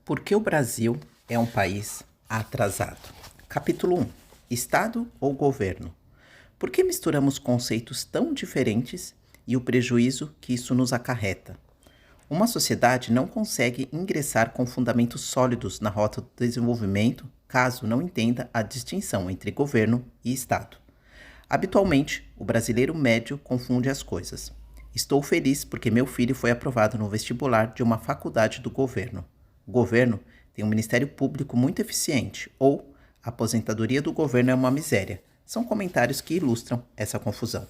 Por que o Brasil é um país atrasado? Capítulo 1. Estado ou governo? Por que misturamos conceitos tão diferentes e o prejuízo que isso nos acarreta? Uma sociedade não consegue ingressar com fundamentos sólidos na rota do desenvolvimento caso não entenda a distinção entre governo e Estado. Habitualmente, o brasileiro médio confunde as coisas. Estou feliz porque meu filho foi aprovado no vestibular de uma faculdade do governo. O governo tem um ministério público muito eficiente ou a aposentadoria do governo é uma miséria. São comentários que ilustram essa confusão.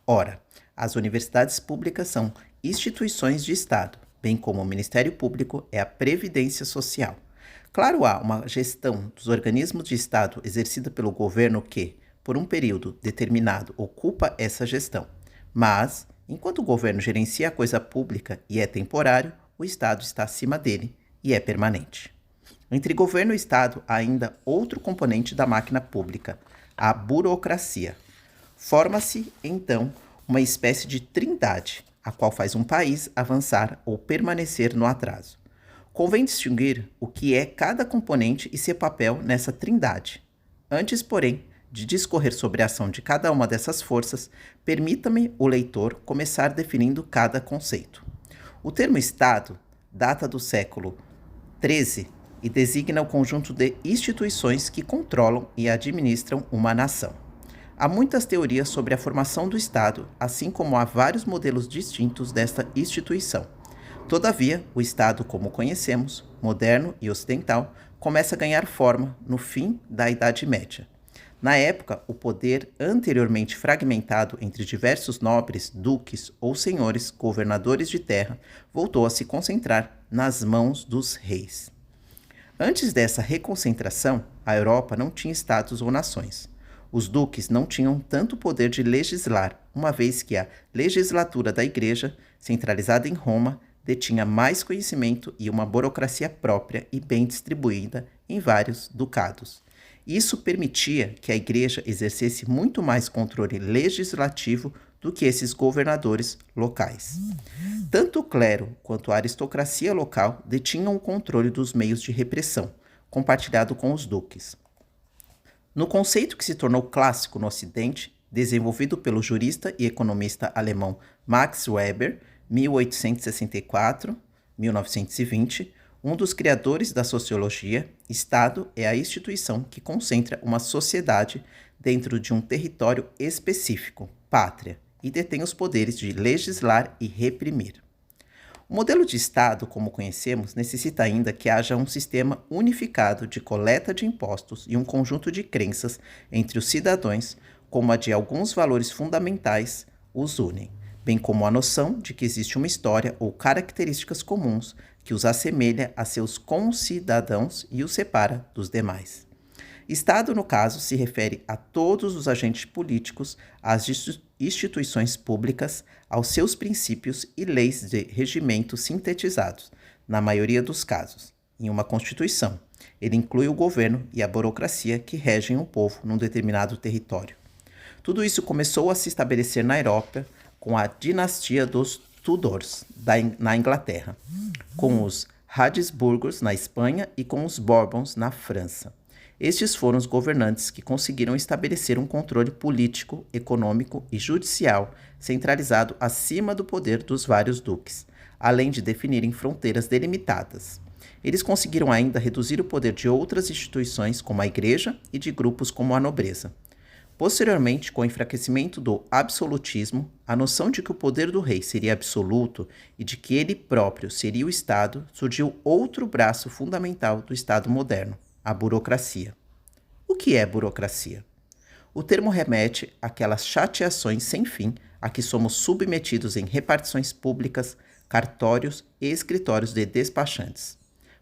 Ora, as universidades públicas são instituições de Estado, bem como o Ministério Público é a Previdência Social. Claro, há uma gestão dos organismos de Estado exercida pelo governo que, por um período determinado, ocupa essa gestão. Mas, enquanto o governo gerencia a coisa pública e é temporário, o Estado está acima dele e é permanente. Entre governo e Estado, há ainda outro componente da máquina pública, a burocracia. Forma-se, então, uma espécie de trindade, a qual faz um país avançar ou permanecer no atraso. Convém distinguir o que é cada componente e seu papel nessa trindade. Antes, porém, de discorrer sobre a ação de cada uma dessas forças, permita-me, o leitor, começar definindo cada conceito. O termo Estado data do século XIII e designa o conjunto de instituições que controlam e administram uma nação. Há muitas teorias sobre a formação do Estado, assim como há vários modelos distintos desta instituição. Todavia, o Estado, como conhecemos, moderno e ocidental, começa a ganhar forma no fim da Idade Média. Na época, o poder anteriormente fragmentado entre diversos nobres, duques ou senhores, governadores de terra, voltou a se concentrar nas mãos dos reis. Antes dessa reconcentração, a Europa não tinha estados ou nações. Os duques não tinham tanto poder de legislar, uma vez que a legislatura da Igreja, centralizada em Roma, detinha mais conhecimento e uma burocracia própria e bem distribuída em vários ducados. Isso permitia que a Igreja exercesse muito mais controle legislativo do que esses governadores locais. Tanto o clero quanto a aristocracia local detinham o controle dos meios de repressão, compartilhado com os duques. No conceito que se tornou clássico no Ocidente, desenvolvido pelo jurista e economista alemão Max Weber, 1864-1920, um dos criadores da sociologia, Estado é a instituição que concentra uma sociedade dentro de um território específico, pátria, e detém os poderes de legislar e reprimir. O modelo de Estado, como conhecemos, necessita ainda que haja um sistema unificado de coleta de impostos e um conjunto de crenças entre os cidadãos, como a de alguns valores fundamentais, os unem, bem como a noção de que existe uma história ou características comuns que os assemelha a seus concidadãos e os separa dos demais. Estado, no caso, se refere a todos os agentes políticos, às instituições públicas, aos seus princípios e leis de regimento sintetizados, na maioria dos casos, em uma Constituição. Ele inclui o governo e a burocracia que regem o povo num determinado território. Tudo isso começou a se estabelecer na Europa com a dinastia dos Tudors, na Inglaterra, com os Habsburgos na Espanha e com os Bourbons na França. Estes foram os governantes que conseguiram estabelecer um controle político, econômico e judicial centralizado acima do poder dos vários duques, além de definirem fronteiras delimitadas. Eles conseguiram ainda reduzir o poder de outras instituições, como a Igreja, e de grupos como a nobreza. Posteriormente, com o enfraquecimento do absolutismo, a noção de que o poder do rei seria absoluto e de que ele próprio seria o Estado, surgiu outro braço fundamental do Estado moderno, a burocracia. O que é burocracia? O termo remete àquelas chateações sem fim a que somos submetidos em repartições públicas, cartórios e escritórios de despachantes.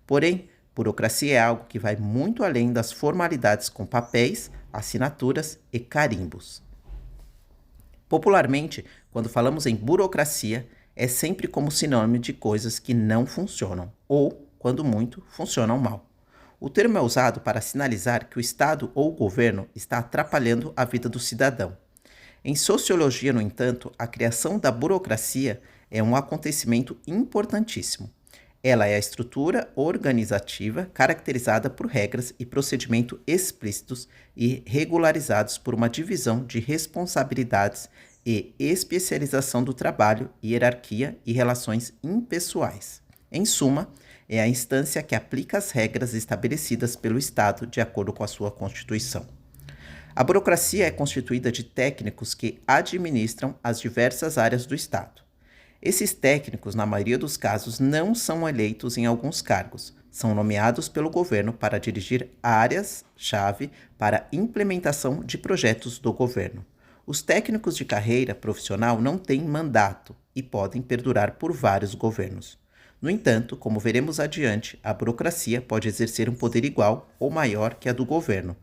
Porém, burocracia é algo que vai muito além das formalidades com papéis, assinaturas e carimbos. Popularmente, quando falamos em burocracia, é sempre como sinônimo de coisas que não funcionam ou, quando muito, funcionam mal. O termo é usado para sinalizar que o Estado ou o governo está atrapalhando a vida do cidadão. Em sociologia, no entanto, a criação da burocracia é um acontecimento importantíssimo. Ela é a estrutura organizativa caracterizada por regras e procedimento explícitos e regularizados por uma divisão de responsabilidades e especialização do trabalho, hierarquia e relações impessoais. Em suma, é a instância que aplica as regras estabelecidas pelo Estado de acordo com a sua Constituição. A burocracia é constituída de técnicos que administram as diversas áreas do Estado. Esses técnicos, na maioria dos casos, não são eleitos em alguns cargos. São nomeados pelo governo para dirigir áreas-chave para a implementação de projetos do governo. Os técnicos de carreira profissional não têm mandato e podem perdurar por vários governos. No entanto, como veremos adiante, a burocracia pode exercer um poder igual ou maior que a do governo.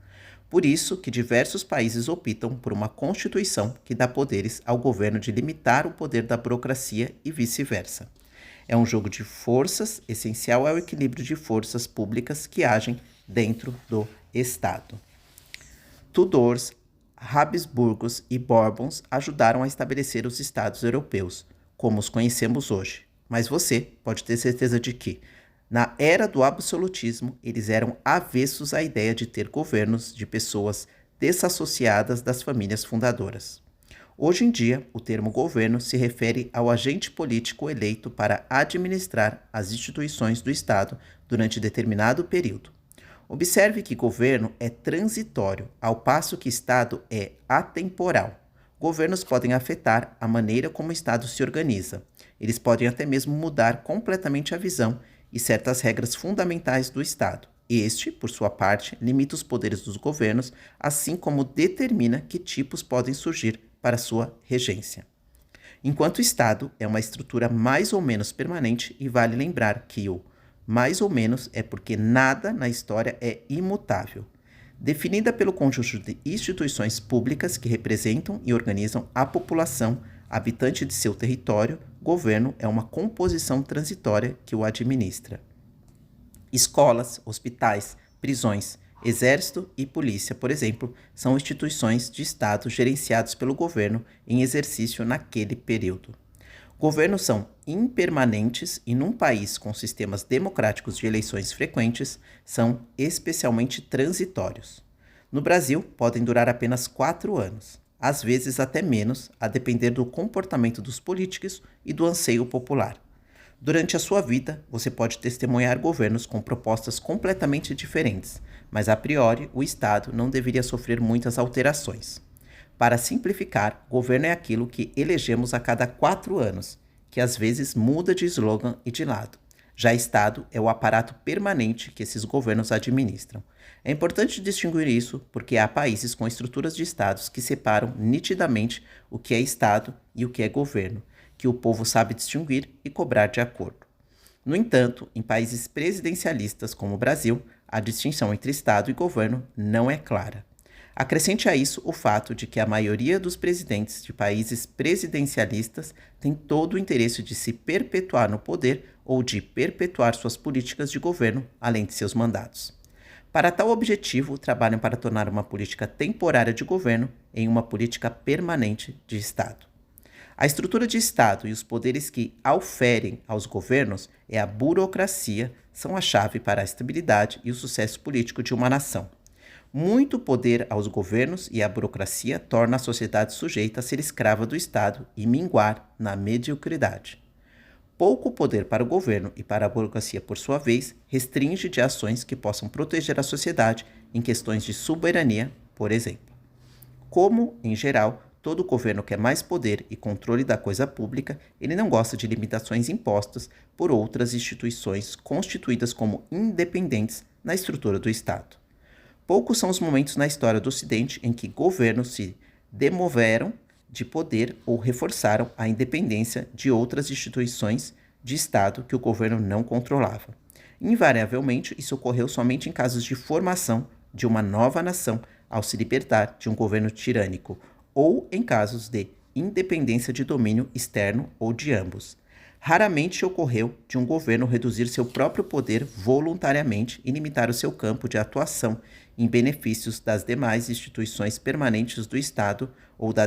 Por isso que diversos países optam por uma constituição que dá poderes ao governo de limitar o poder da burocracia e vice-versa. É um jogo de forças, essencial ao equilíbrio de forças públicas que agem dentro do Estado. Tudors, Habsburgos e Bourbons ajudaram a estabelecer os Estados europeus, como os conhecemos hoje. Mas você pode ter certeza de que, na era do absolutismo, eles eram avessos à ideia de ter governos de pessoas desassociadas das famílias fundadoras. Hoje em dia, o termo governo se refere ao agente político eleito para administrar as instituições do Estado durante determinado período. Observe que governo é transitório, ao passo que Estado é atemporal. Governos podem afetar a maneira como o Estado se organiza. Eles podem até mesmo mudar completamente a visão e certas regras fundamentais do Estado. Este, por sua parte, limita os poderes dos governos, assim como determina que tipos podem surgir para sua regência. Enquanto o Estado é uma estrutura mais ou menos permanente, e vale lembrar que o mais ou menos é porque nada na história é imutável. Definida pelo conjunto de instituições públicas que representam e organizam a população habitante de seu território, governo é uma composição transitória que o administra. Escolas, hospitais, prisões, exército e polícia, por exemplo, são instituições de Estado gerenciados pelo governo em exercício naquele período. Governos são impermanentes e, num país com sistemas democráticos de eleições frequentes, são especialmente transitórios. No Brasil, podem durar apenas 4 anos, às vezes até menos, a depender do comportamento dos políticos e do anseio popular. Durante a sua vida, você pode testemunhar governos com propostas completamente diferentes, mas a priori o Estado não deveria sofrer muitas alterações. Para simplificar, governo é aquilo que elegemos a cada 4 anos, que às vezes muda de slogan e de lado. Já Estado é o aparato permanente que esses governos administram. É importante distinguir isso porque há países com estruturas de Estados que separam nitidamente o que é Estado e o que é governo, que o povo sabe distinguir e cobrar de acordo. No entanto, em países presidencialistas como o Brasil, a distinção entre Estado e governo não é clara. Acrescente a isso o fato de que a maioria dos presidentes de países presidencialistas tem todo o interesse de se perpetuar no poder ou de perpetuar suas políticas de governo, além de seus mandatos. Para tal objetivo, trabalham para tornar uma política temporária de governo em uma política permanente de Estado. A estrutura de Estado e os poderes que auferem aos governos é a burocracia, são a chave para a estabilidade e o sucesso político de uma nação. Muito poder aos governos e à burocracia torna a sociedade sujeita a ser escrava do Estado e minguar na mediocridade. Pouco poder para o governo e para a burocracia, por sua vez, restringe de ações que possam proteger a sociedade em questões de soberania, por exemplo. Como, em geral, todo governo quer mais poder e controle da coisa pública, ele não gosta de limitações impostas por outras instituições constituídas como independentes na estrutura do Estado. Poucos são os momentos na história do Ocidente em que governos se demoveram de poder ou reforçaram a independência de outras instituições de Estado que o governo não controlava. Invariavelmente, isso ocorreu somente em casos de formação de uma nova nação ao se libertar de um governo tirânico, ou em casos de independência de domínio externo ou de ambos. Raramente ocorreu de um governo reduzir seu próprio poder voluntariamente e limitar o seu campo de atuação em benefícios das demais instituições permanentes do Estado ou da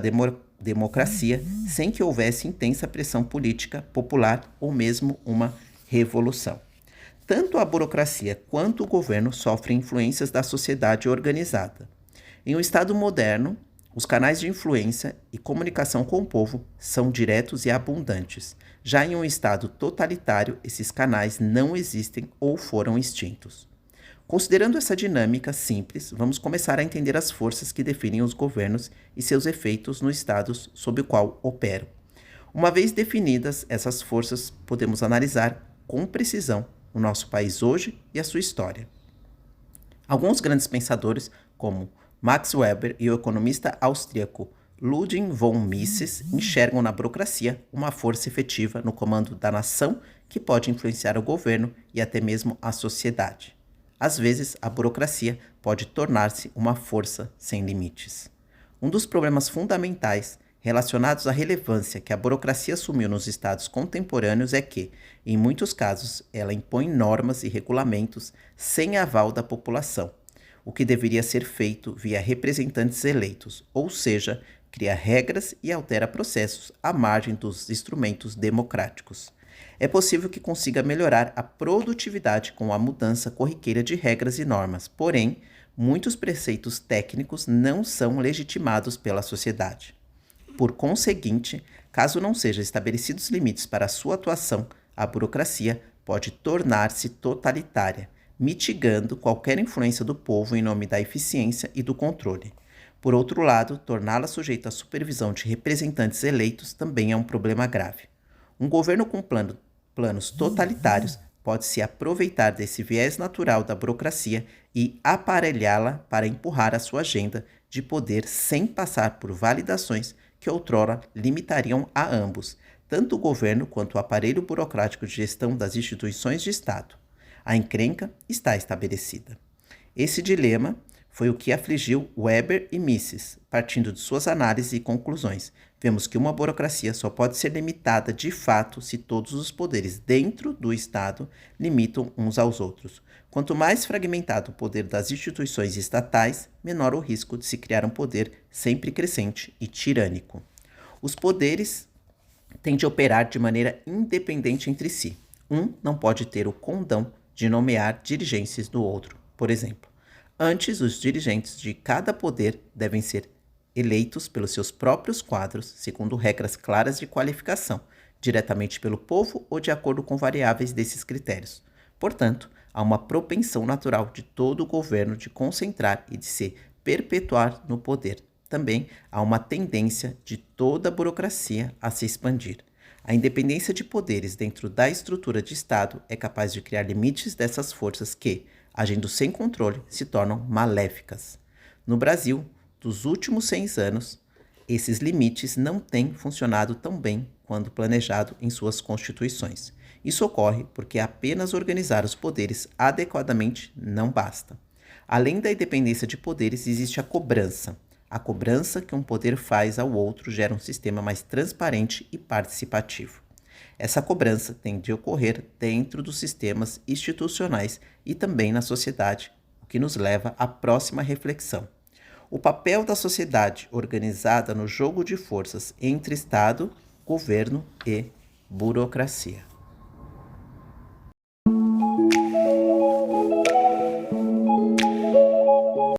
democracia, sem que houvesse intensa pressão política, popular ou mesmo uma revolução. Tanto a burocracia quanto o governo sofrem influências da sociedade organizada. Em um Estado moderno, os canais de influência e comunicação com o povo são diretos e abundantes. Já em um Estado totalitário, esses canais não existem ou foram extintos. Considerando essa dinâmica simples, vamos começar a entender as forças que definem os governos e seus efeitos no Estado sob o qual operam. Uma vez definidas essas forças, podemos analisar com precisão o nosso país hoje e a sua história. Alguns grandes pensadores, como Max Weber e o economista austríaco Ludwig von Mises, enxergam na burocracia uma força efetiva no comando da nação que pode influenciar o governo e até mesmo a sociedade. Às vezes, a burocracia pode tornar-se uma força sem limites. Um dos problemas fundamentais relacionados à relevância que a burocracia assumiu nos estados contemporâneos é que, em muitos casos, ela impõe normas e regulamentos sem aval da população, o que deveria ser feito via representantes eleitos, ou seja, cria regras e altera processos à margem dos instrumentos democráticos. É possível que consiga melhorar a produtividade com a mudança corriqueira de regras e normas, porém, muitos preceitos técnicos não são legitimados pela sociedade. Por conseguinte, caso não sejam estabelecidos limites para a sua atuação, a burocracia pode tornar-se totalitária, mitigando qualquer influência do povo em nome da eficiência e do controle. Por outro lado, torná-la sujeita à supervisão de representantes eleitos também é um problema grave. Um governo com planos totalitários pode se aproveitar desse viés natural da burocracia e aparelhá-la para empurrar a sua agenda de poder sem passar por validações que outrora limitariam a ambos, tanto o governo quanto o aparelho burocrático de gestão das instituições de Estado. A encrenca está estabelecida. Esse dilema foi o que afligiu Weber e Mises. Partindo de suas análises e conclusões, vemos que uma burocracia só pode ser limitada de fato se todos os poderes dentro do Estado limitam uns aos outros. Quanto mais fragmentado o poder das instituições estatais, menor o risco de se criar um poder sempre crescente e tirânico. Os poderes têm de operar de maneira independente entre si. Um não pode ter o condão de nomear dirigentes do outro, por exemplo. Antes, os dirigentes de cada poder devem ser eleitos pelos seus próprios quadros, segundo regras claras de qualificação, diretamente pelo povo ou de acordo com variáveis desses critérios. Portanto, há uma propensão natural de todo o governo de concentrar e de se perpetuar no poder. Também há uma tendência de toda a burocracia a se expandir. A independência de poderes dentro da estrutura de Estado é capaz de criar limites dessas forças que, agindo sem controle, se tornam maléficas. No Brasil, dos últimos 100 anos, esses limites não têm funcionado tão bem quanto planejado em suas constituições. Isso ocorre porque apenas organizar os poderes adequadamente não basta. Além da independência de poderes, existe a cobrança. A cobrança que um poder faz ao outro gera um sistema mais transparente e participativo. Essa cobrança tem de ocorrer dentro dos sistemas institucionais e também na sociedade, o que nos leva à próxima reflexão. O papel da sociedade organizada no jogo de forças entre Estado, governo e burocracia.